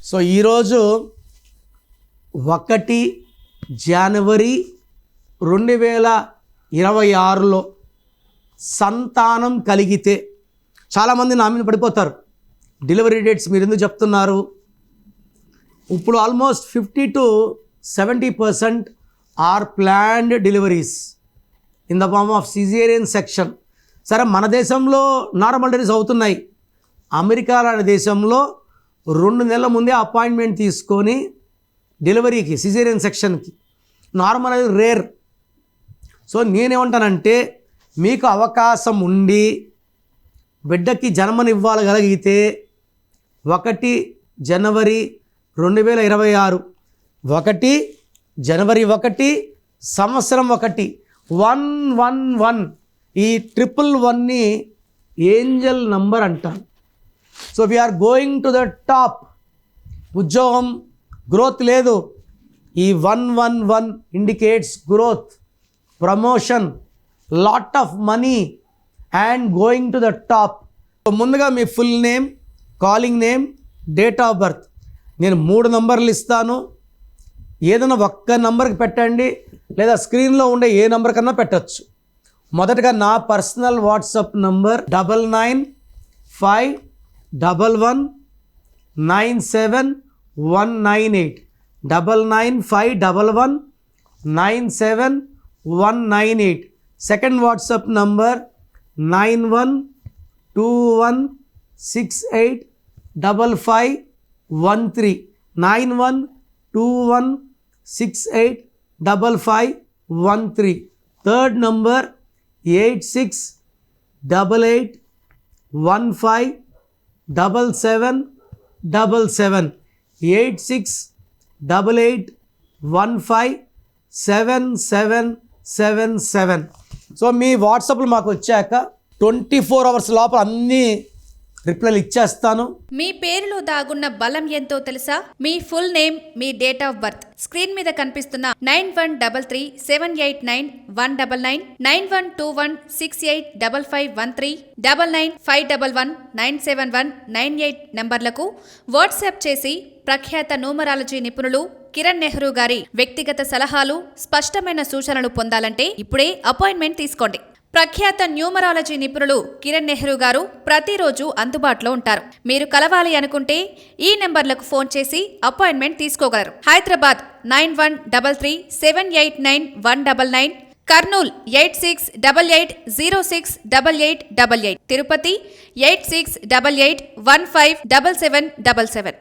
So ఈరోజు 1 జనవరి 2026లో సంతానం కలిగితే చాలామంది నా మీద పడిపోతారు. డెలివరీ డేట్స్ మీరు ఎందుకు చెప్తున్నారు? ఇప్పుడు almost 50 to 70% are planned deliveries in the form of caesarean section. సరే, మన దేశంలో నార్మల్ డెలివరీస్ అవుతున్నాయి. అమెరికా లాంటి దేశంలో 2 నెలల ముందే అపాయింట్మెంట్ తీసుకొని డెలివరీకి, సిజేరియన్ సెక్షన్కి, నార్మల్ అనేది రేర్. సో నేనేమంటానంటే, మీకు అవకాశం ఉండి బిడ్డకి జన్మనివ్వగలిగితే 1 జనవరి 2026, 1 జనవరి 1 సంవత్సరం 111 ఈ 111ని ఏంజల్ నంబర్ అంటారు. So we are going to the top. ఉద్యోగం గ్రోత్ లేదు. ఈ 111 indicates growth, promotion, lot of money and going to the top. ముందుగా మీ full name, calling name, date of birth. నేను 3 నంబర్లు ఇస్తాను. ఏదైనా ఒక్క నంబర్కి పెట్టండి, లేదా స్క్రీన్లో ఉండే ఏ నంబర్ కన్నా పెట్టచ్చు. మొదటగా నా personal WhatsApp number 995111971998 9951197198. Second WhatsApp number 9121685513 9121685513. Third number 8688157777 8688157777. So మీ వాట్సాప్లో మాకు వచ్చాక 24 hours లోపల అన్నీ రిప్లైలు ఇచ్చేస్తాను. మీ పేరులో దాగున్న బలం ఎంతో తెలుసా? మీ ఫుల్ నేమ్, మీ డేట్ ఆఫ్ బర్త్, స్క్రీన్ మీద కనిపిస్తున్న 9133789199 9121685513 9951197198 నంబర్లకు వాట్సాప్ చేసి ప్రఖ్యాత న్యూమరాలజీ నిపుణులు కిరణ్ నెహ్రూ గారి వ్యక్తిగత సలహాలు, స్పష్టమైన సూచనలు పొందాలంటే ఇప్పుడే అపాయింట్మెంట్ తీసుకోండి. ప్రఖ్యాత న్యూమరాలజీ నిపుణులు కిరణ్ నెహ్రూ గారు ప్రతిరోజు అందుబాటులో ఉంటారు. మీరు కలవాలి అనుకుంటే ఈ నెంబర్లకు ఫోన్ చేసి అపాయింట్మెంట్ తీసుకోగలరు. హైదరాబాద్ 9133789199, కర్నూల్ 8688068888, తిరుపతి 8688157777.